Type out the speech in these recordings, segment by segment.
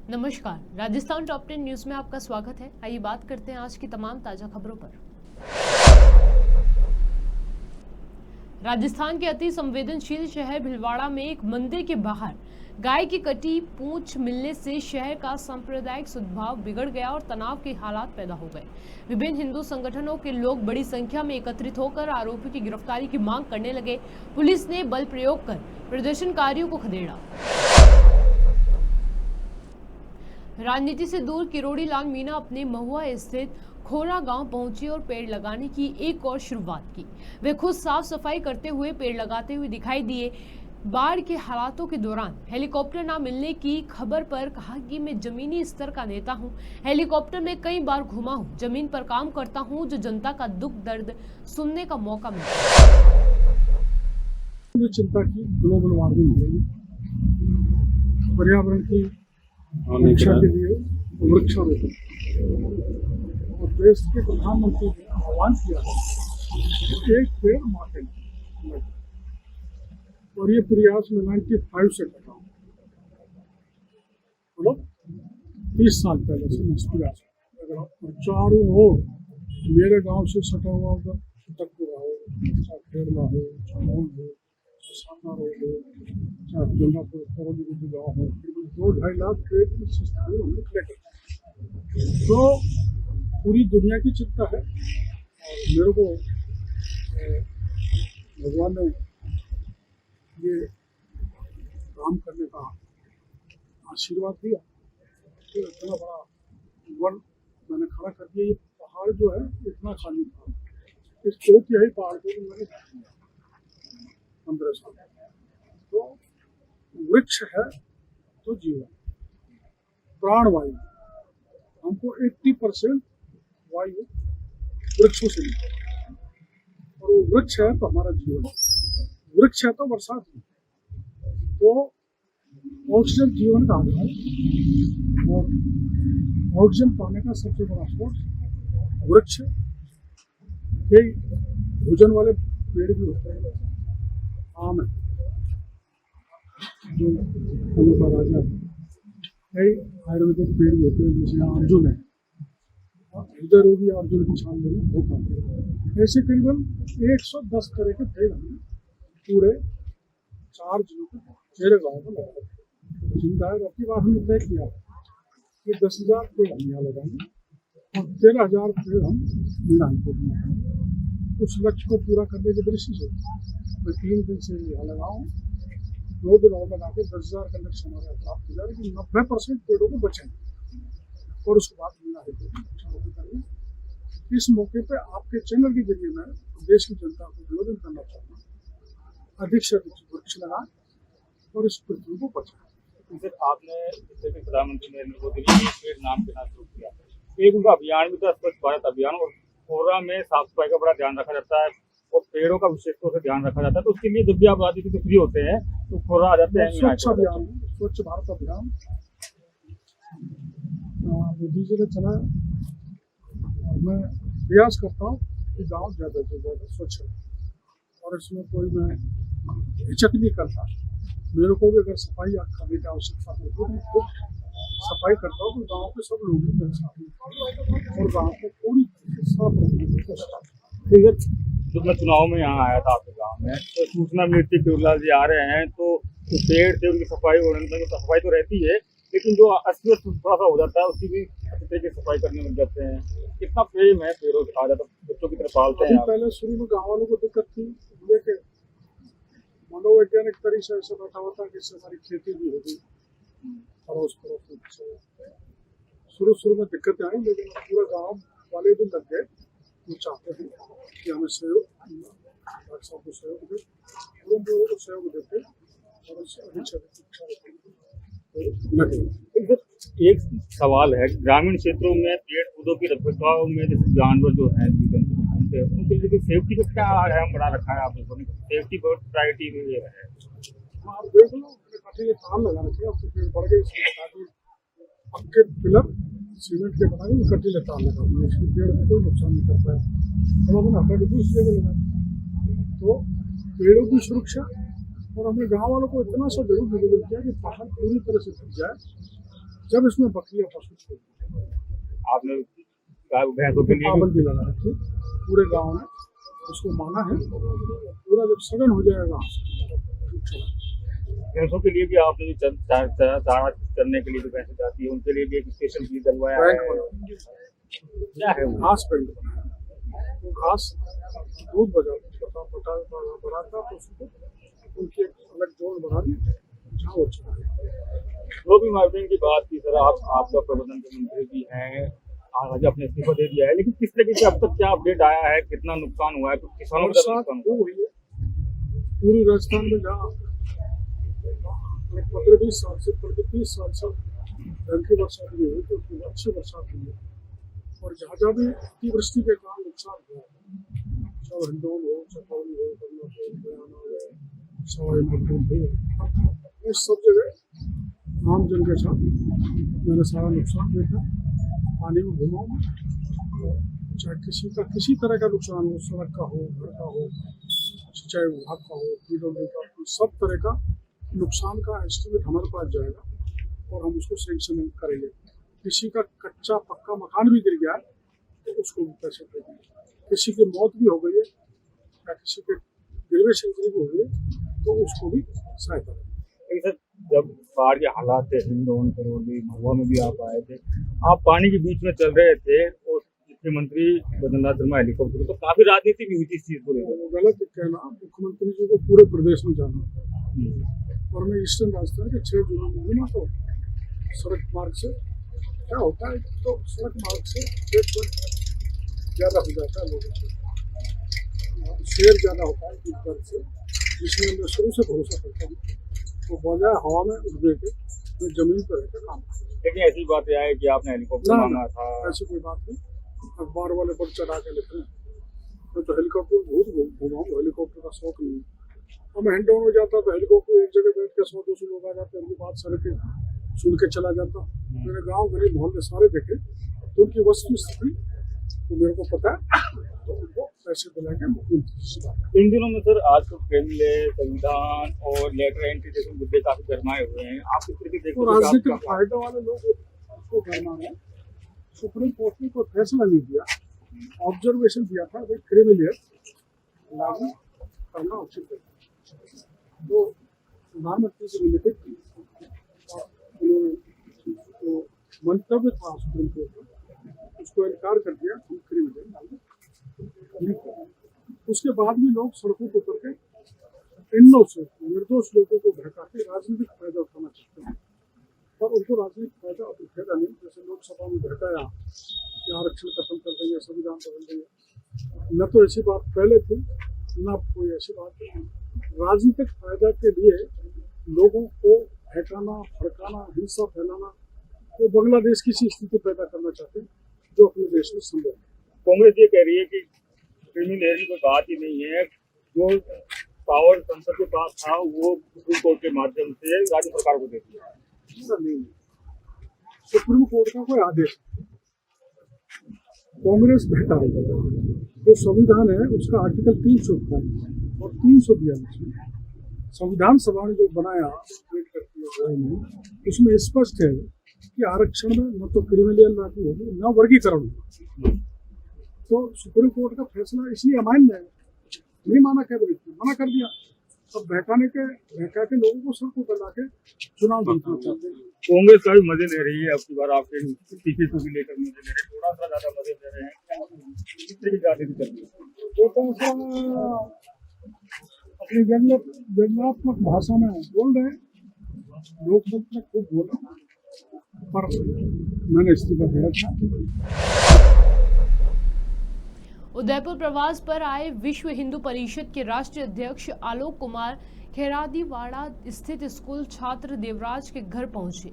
नमस्कार, Rajasthan top 10 news में आपका स्वागत है। आइए बात करते हैं आज की तमाम ताजा खबरों पर। राजस्थान के अति संवेदनशील शहर भीलवाड़ा में एक मंदिर के बाहर गाय की कटी पूंछ मिलने से शहर का सांप्रदायिक सद्भाव बिगड़ गया और तनाव के हालात पैदा हो गए। विभिन्न हिंदू संगठनों के लोग बड़ी संख्या में एकत्रित होकर आरोपी की गिरफ्तारी की मांग करने लगे। पुलिस ने बल प्रयोग कर प्रदर्शनकारियों को खदेड़ा। राजनीति से दूर किरोड़ी लाल मीणा अपने महुआ स्थित खोरा गांव पहुंची और पेड़ लगाने की एक और शुरुआत की। वे खुद साफ सफाई करते हुए पेड़ लगाते हुए दिखाई दिए। बाढ़ के हालातों के दौरान हेलीकॉप्टर न मिलने की खबर पर कहा कि मैं जमीनी स्तर का नेता हूं, हेलीकॉप्टर में कई बार घुमा हूं, जमीन पर काम करता हूं, जो जनता का दुख दर्द सुनने का मौका मिला। चिंता की ग्लोबल वार्मिंग हो रही है, पर्यावरण की रक्षा के लिए वृक्षारोपण और देश के प्रधानमंत्री ने आह्वान किया है एक पेड़ माँ के लिए, और ये प्रयास में 95 से कर रहा हूँ, मतलब 30 साल पहले से मैं इस प्रयास कर रहा हूँ। चारों ओर मेरे गांव से सटा हुआ उधर तकपुरा हो, चाहे खेरला हो, चामोन हो, सामना रोड हो, चाहे गंगापुर करोली गाँव हो, 2-2.5 लाख पेड़ की संस्थाएं हमने खड़े कर। तो पूरी दुनिया की चिंता है और मेरे को भगवान ने ये काम करने का आशीर्वाद दिया। तो इतना बड़ा वन मैंने खड़ा कर दिया। ये पहाड़ जो है इतना खाली था, इस 2/3 पहाड़ को मैंने 15 साल। तो वृक्ष है तो जीवन, प्राणवायु, हमको 80% वायु वृक्षों से मिलती है और वो वृक्ष है तो हमारा जीवन, वृक्ष है तो बरसात है। तो ऑक्सीजन जीवन का आधार है और ऑक्सीजन पाने का सबसे बड़ा सोर्स वृक्ष है। कई भोजन वाले पेड़ भी होते हैं, आम है जो फलों का राजा है, कई आयुर्वेदिक पेड़ भी होते हैं जैसे अर्जुन है, हृदय रोगी अर्जुन की छाल लेना होता है। ऐसे करीबन 110 तरह के पेड़ हमने पूरे 4 जिलों के मेरे गाँव में लगाए। जिंदा है अपनी बात हमने तय किया कि 10,000 पेड़ हम यहाँ लगाएंगे और 13,000 पेड़ हम मीणा हाईकोर्ट में लगाएंगे। उस लक्ष्य को पूरा करने की दृष्टि से मैं 3 दिन से यहाँ लगाऊँ, 2 दिन और लगा के 10,000 का लक्ष्य हमारा प्राप्त हो जाए, लेकिन 90% पेड़ों को बचाएंगे और उसके बाद मीणा हाईकोर्ट में वृक्षारोपण करेंगे। इस मौके पर आपके चैनल के जरिए मैं देश की जनता को निवेदन करना चाहता हूँ, अधिक से अधिक वृक्ष लगाएं और इस पृथ्वी को बचाएं। आपने जैसे कि प्रधानमंत्री नरेंद्र मोदी ने एक पेड़ नाम के नाम शुरू किया, एक उनका अभियान भी था स्वच्छ भारत अभियान, और कोहरा में साफ सफाई का बड़ा ध्यान रखा जाता है और पेड़ों का विशेष तौर से ध्यान रखा जाता है। तो उसके लिए जब भी आप राजनीति से फ्री होते हैं तो कोहरा आ जाते हैं। स्वच्छ अभियान, स्वच्छ भारत अभियान मोदी जी ने चलाया और मैं प्रयास करता हूँ कि गाँव ज़्यादा से ज़्यादा स्वच्छ है और इसमें कोई मैं हिचक नहीं करता। मेरे को भी अगर सफाई करने की आवश्यकता है तो मैं खुद सफाई करता हूँ, तो गाँव के सब लोग भी मेरे साथ और गाँव को पूरी तरीके से साफ रखने की कोशिश करता हूँ। जब मैं चुनाव में यहाँ आया था आपके गाँव में, तो सूचना मिली थी केवलाल जी आ रहे हैं, तो पेड़ थे उनकी सफाई और सफाई तो रहती है, लेकिन जो अस्त व्यस्त थोड़ा सा हो जाता है उसकी भी अच्छी तरीके से सफाई करने लग जाते हैं। कितना प्रेम है पेड़ों से, आ जाता बच्चों की तरफ पालते हैं। पहले शुरू में गाँव वालों को दिक्कत थी, लेकिन मनोवैज्ञानिक तरीके से ऐसा बैठा होता है कि इससे हमारी खेती भी होगी, पड़ोस पड़ोस शुरू में दिक्कतें आई, लेकिन पूरा गाँव वाले भी लग गए। वो चाहते हैं कि हमें सहयोग, डॉक्टर साहब को सहयोग दे, उन लोगों को सहयोग देते और उससे अधिक लगे। एक सवाल है, ग्रामीण क्षेत्रों में पेड़ पौधों की रखरखाव में जैसे जानवर जो है उनके लिए सेफ्टी का क्या अहम बना रखा है आप लोगों ने? सेफ्टी बहुत प्रायोरिटी में ये है। आप देख लो, काफी तार लगा रखे, अब तो पेड़ बढ़ गए, इसमें पक्के पिलर सीमेंट के बना के कटीले तार लगा दिए, इसके पेड़ को कोई नुकसान नहीं कर पाया। हम अपने हटा के दूसरी जगह लगा। तो पेड़ों की सुरक्षा और हमने गाँव वालों को इतना सा जरूर निवेदन किया कि पहाड़ पूरी तरह से ढक जाए जब इसमें बकरियां पशु छोड़ दी, आपने गाय भैंसों के लिए भी पाबंदी लगा रखी पूरे गांव में, उसको माना है। पूरा जब सघन हो जाएगा भैंसों के लिए भी आपने चारा करने के लिए जो भैंसें जाती है उनके लिए भी एक स्पेशल चीज डलवाया बैंक है। बना, क्या है वो? घास बैंक बनाया। वो घास दूध बढ़ाता तो उसको उनकी एक अलग जोन बना दी जहाँ वो चला। रोबी मार्जिन की बात की सर, आपका प्रबंधन के मंत्री भी हैं, आज अपने इस्तीफा दे दिया है, लेकिन किस तरीके से अब तक क्या अपडेट आया है, कितना नुकसान हुआ है, कुछ किसानों का बरसात नुकसान हो हुई है पूरी राजस्थान में, जहाँ 15-20 साल से 30 साल से हल्की बरसात नहीं हुई तो खूब अच्छी बरसात हुई है। और जहाँ जहाँ भी अतिवृष्टि के कारण नुकसान हुआ है, चाहे हिंडौन हो, चंदौली हो, बदलापुर, बयाना हो, सवाई माधोपुर हो, इस सब जगह आम जन के साथ मैंने सारा नुकसान देखा। पानी में घुमा हूँ, चाहे किसी तरह का नुकसान हो, सड़क का हो, घर का हो, सिंचाई विभाग का हो, पीडब्ल्यू का, सब तरह का नुकसान का एस्टिमेट हमारे पास जाएगा और हम उसको सैंक्शन करेंगे। किसी का कच्चा पक्का मकान भी गिर गया तो उसको भी पैसे देंगे। किसी की मौत भी हो गई है या किसी के गिरवे से इंजरी भी हो गई है तो उसको भी सहायता देंगे। लेकिन सर, जब बाढ़ के हालात थे, हिंडौन, करौली, महुआ में भी आप आए थे, आप पानी के बीच में चल रहे थे और मुख्यमंत्री बद्रीनाथ शर्मा हेलीकॉप्टर, तो काफी राजनीति भी हुई थी इस चीज को लेकर। वो गलत कहना, मुख्यमंत्री जी को पूरे प्रदेश में जाना और मैं ईस्टर्न राजस्थान के 6 जिलों में घूमा तो सड़क मार्ग से क्या होता है, तो सड़क मार्ग से ज़्यादा हो जाता है लोगों को, शेयर ज़्यादा होता है इस दर से, जिसमें मैं शुरू से भरोसा करता हूँ। तो बजाय हवा में उड़ने के मैं जमीन पर रहकर काम करता। लेकिन ऐसी बात यह है कि आपने हेलीकॉप्टर मांगा था। ऐसी कोई बात नहीं, अखबार वाले पर चढ़ा के लिख रहे हैं। मैं तो हेलीकॉप्टर बहुत घुमाऊँ, हेलीकॉप्टर का शौक नहीं है। और मैं हिंडौन में जाता तो हेलीकॉप्टर एक जगह बैठ के 100-200 लोग आ जाते हैं, उनकी बात सर के सुन के चला जाता। मेरे गांव गली मोहल्ले सारे देखे तो उनकी वस्तु स्थिति तो मेरे को पता है, तो उनको पैसे दिलाएंगे मुख्यमंत्री। इन दिनों में सर आज तो केंद्र, संविधान और लेटर एंट्री जैसे मुद्दे काफी गरमाए हुए हैं, आप किस तरीके से तो राजनीतिक फायदा वाले लोग उसको करना है। सुप्रीम कोर्ट ने कोई फैसला नहीं दिया, ऑब्जर्वेशन दिया था, भाई क्रिमिनल लागू करना उचित है। तो प्रधानमंत्री से रिलेटेड तो मंतव्य था सुप्रीम कोर्ट का, उसको इनकार कर दिया, हम क्रिमिनल लागू नहीं करेंगे। उसके बाद भी लोग सड़कों पर उतर के इन से निर्दोष लोगों को भड़का के राजनीतिक फायदा उठाना चाहते हैं, पर उनको राजनीतिक फायदा उठाएगा नहीं। जैसे लोकसभा में भड़काया कि आरक्षण खत्म कर देंगे, संविधान बदल देंगे, न तो ऐसी बात पहले थी न कोई ऐसी बात है। राजनीतिक फायदा के लिए लोगों को भड़काना, भड़काना, हिंसा फैलाना, वो बांग्लादेश की सी स्थिति पैदा करना चाहते हैं जो अपने देश में संभव है। कांग्रेस ये कह रही है कि क्रिमिनल कोई बात ही नहीं है, जो पावर संसद के पास था वो सुप्रीम कोर्ट के माध्यम से राज्य सरकार को दे दिया। ऐसा नहीं है, सुप्रीम कोर्ट का कोई आदेश कांग्रेस बहता है। जो संविधान है उसका आर्टिकल 300 और 342 संविधान सभा ने जो बनाया उसमें स्पष्ट है कि आरक्षण में न तो क्रिमिनल लागू होगी न वर्गीकरण होगा। तो सुप्रीम कोर्ट का फैसला इसलिए अमान्य है, नहीं माना कैबिनेट ने, मना कर दिया। अब बहका के लोगों को सड़कों पर लाके चुनाव जीतना चाहते हैं। कांग्रेस का भी मजे ले रही है, अब की बार आपके इस्तीफे को भी लेकर मजे ले रहे हैं, थोड़ा सा ज्यादा मजे ले रहे हैं, किस तरीके की राजनीति चल रही है? तो अपनी व्यंग्यात्मक भाषा में बोल रहे हैं, लोकतंत्र खूब बोला, पर मैंने इस्तीफा दिया था। उदयपुर प्रवास पर आए विश्व हिंदू परिषद के राष्ट्रीय अध्यक्ष आलोक कुमार खेरादीवाड़ा स्थित स्कूल छात्र देवराज के घर पहुंचे,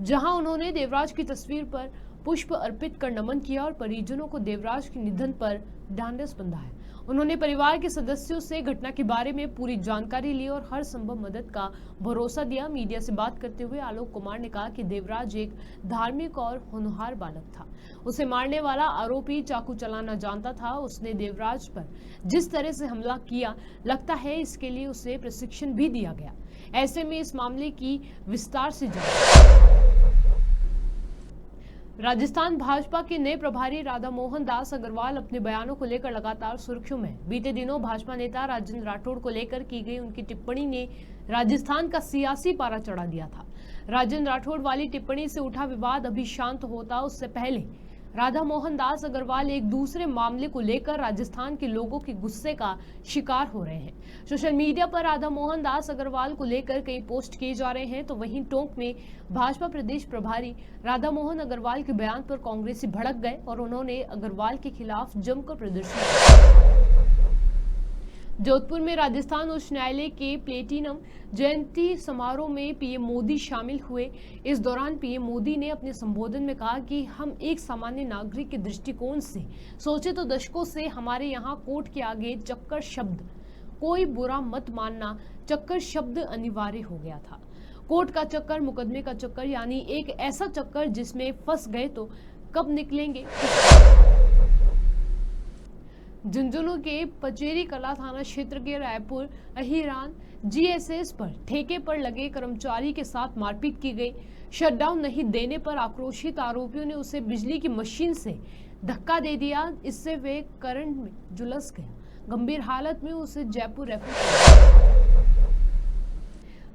जहां उन्होंने देवराज की तस्वीर पर पुष्प अर्पित कर नमन किया और परिजनों को देवराज के निधन पर ढांढस बंधाया। उन्होंने परिवार के सदस्यों से घटना के बारे में पूरी जानकारी ली और हर संभव मदद का भरोसा दिया। मीडिया से बात करते हुए आलोक कुमार ने कहा कि देवराज एक धार्मिक और होनहार बालक था। उसे मारने वाला आरोपी चाकू चलाना जानता था। उसने देवराज पर जिस तरह से हमला किया, लगता है इसके लिए उसे प्रशिक्षण भी दिया गया। ऐसे में इस मामले की विस्तार से जांच राजस्थान भाजपा के नए प्रभारी राधा मोहन दास अग्रवाल अपने बयानों को लेकर लगातार सुर्खियों में। बीते दिनों भाजपा नेता राजेंद्र राठौड़ को लेकर की गई उनकी टिप्पणी ने राजस्थान का सियासी पारा चढ़ा दिया था। राजेंद्र राठौड़ वाली टिप्पणी से उठा विवाद अभी शांत होता उससे पहले राधा मोहन दास अग्रवाल एक दूसरे मामले को लेकर राजस्थान के लोगों के गुस्से का शिकार हो रहे हैं। सोशल मीडिया पर राधा मोहन दास अग्रवाल को लेकर कई पोस्ट किए जा रहे हैं, तो वहीं टोंक में भाजपा प्रदेश प्रभारी राधा मोहन अग्रवाल के बयान पर कांग्रेसी भड़क गए और उन्होंने अग्रवाल के खिलाफ जमकर प्रदर्शन किया। जोधपुर में राजस्थान उच्च न्यायालय के प्लेटिनम जयंती समारोह में पीएम मोदी शामिल हुए। इस दौरान पीएम मोदी ने अपने संबोधन में कहा कि हम एक सामान्य नागरिक के दृष्टिकोण से सोचे तो दशकों से हमारे यहाँ कोर्ट के आगे चक्कर शब्द, कोई बुरा मत मानना, चक्कर शब्द अनिवार्य हो गया था। कोर्ट का चक्कर, मुकदमे का चक्कर, यानी एक ऐसा चक्कर जिसमें फंस गए तो कब निकलेंगे। झुंझुनू के पचेरी कला थाना क्षेत्र के रायपुर अहिरान जीएसएस पर ठेके पर लगे कर्मचारी के साथ मारपीट की गई। शटडाउन नहीं देने पर आक्रोशित आरोपियों ने उसे बिजली की मशीन से धक्का दे दिया। इससे वे करंट में झुलस गया। गंभीर हालत में उसे जयपुर रेफर।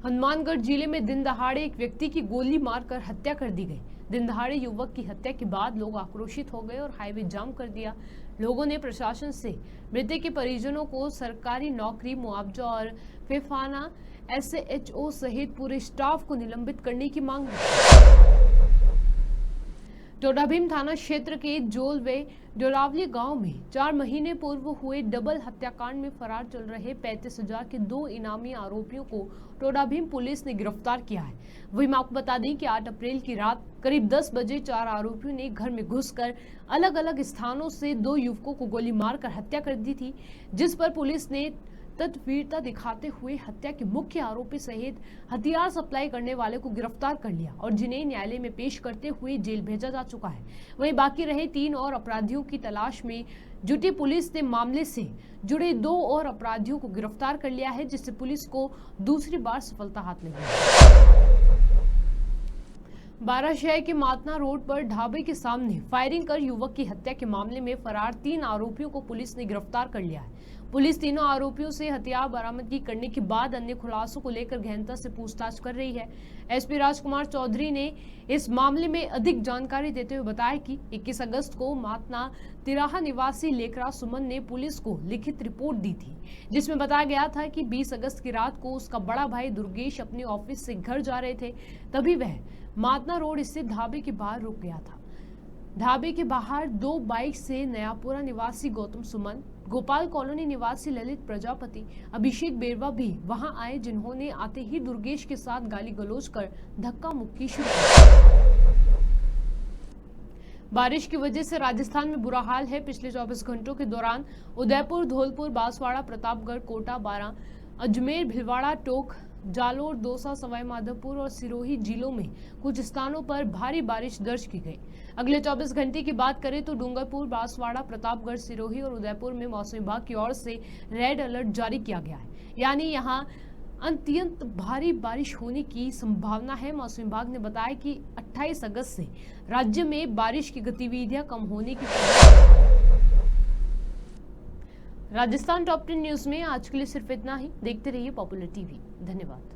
हनुमानगढ़ जिले में दिन दहाड़े एक व्यक्ति की गोली मारकर हत्या कर दी गई। दिन दहाड़े युवक की हत्या के बाद लोग आक्रोशित हो गए और हाईवे जाम कर दिया। लोगों ने प्रशासन से मृतक के परिजनों को सरकारी नौकरी, मुआवजा और फिफाना एसएचओ सहित पूरे स्टाफ को निलंबित करने की मांग की। टोडाभीम थाना क्षेत्र के जोल व डोरावली गांव में 4 महीने पूर्व हुए डबल हत्याकांड में फरार चल रहे 35,000 के 2 इनामी आरोपियों को टोडाभीम पुलिस ने गिरफ्तार किया है। वहीं आपको बता दें कि 8 अप्रैल की रात करीब 10 बजे 4 आरोपियों ने घर में घुसकर अलग अलग स्थानों से 2 युवकों को गोली मारकर हत्या कर दी थी, जिस पर पुलिस ने तत्वीरता दिखाते हुए हत्या के मुख्य आरोपी सहित हथियार सप्लाई करने वाले को गिरफ्तार कर लिया और जिन्हें न्यायालय में पेश करते हुए जेल भेजा जा चुका है। वहीं बाकी रहे 3 और अपराधियों की तलाश में जुटी पुलिस ने मामले से जुड़े 2 और अपराधियों को गिरफ्तार कर लिया है, जिससे पुलिस को दूसरी बार सफलता हाथ लगी। बाराशहर के मातना रोड पर ढाबे के सामने फायरिंग कर युवक की हत्या के मामले में फरार 3 आरोपियों को पुलिस ने गिरफ्तार कर लिया है। पुलिस तीनों आरोपियों से हथियार बरामदगी करने के बाद अन्य खुलासों को लेकर गहनता से पूछताछ कर रही है। एसपी राजकुमार चौधरी ने इस मामले में अधिक जानकारी देते हुए बताया कि 21 अगस्त को मातना तिराहा निवासी लेकरा सुमन ने पुलिस को लिखित रिपोर्ट दी थी, जिसमें बताया गया था कि 20 अगस्त की रात को उसका बड़ा भाई दुर्गेश अपने ऑफिस से घर जा रहे थे, तभी वह मातना रोड स्थित ढाबे के बाहर रुक गया था। ढाबे के बाहर 2 बाइक से नयापुरा निवासी गौतम सुमन, गोपाल कॉलोनी निवासी ललित प्रजापति, अभिषेक बेरवा भी वहां आए, जिन्होंने आते ही दुर्गेश के साथ गाली गलौज कर धक्का मुक्की शुरू की। बारिश की वजह से राजस्थान में बुरा हाल है। पिछले 24 घंटों के दौरान उदयपुर, धौलपुर, बांसवाड़ा, प्रतापगढ़, कोटा, बारां, अजमेर, भिलवाड़ा, टोंक, जालोर, दौसा, सवाई माधोपुर और सिरोही जिलों में कुछ स्थानों पर भारी बारिश दर्ज की गई। अगले 24 घंटे की बात करें तो डूंगरपुर, बांसवाड़ा, प्रतापगढ़, सिरोही और उदयपुर में मौसम विभाग की ओर से रेड अलर्ट जारी किया गया है, यानी यहां अत्यंत भारी बारिश होने की संभावना है। मौसम विभाग ने बताया कि 28 अगस्त से राज्य में बारिश की गतिविधियां कम होने की। राजस्थान टॉप 10 न्यूज में आज के लिए सिर्फ इतना ही। देखते रहिए पॉपुलर टीवी। धन्यवाद।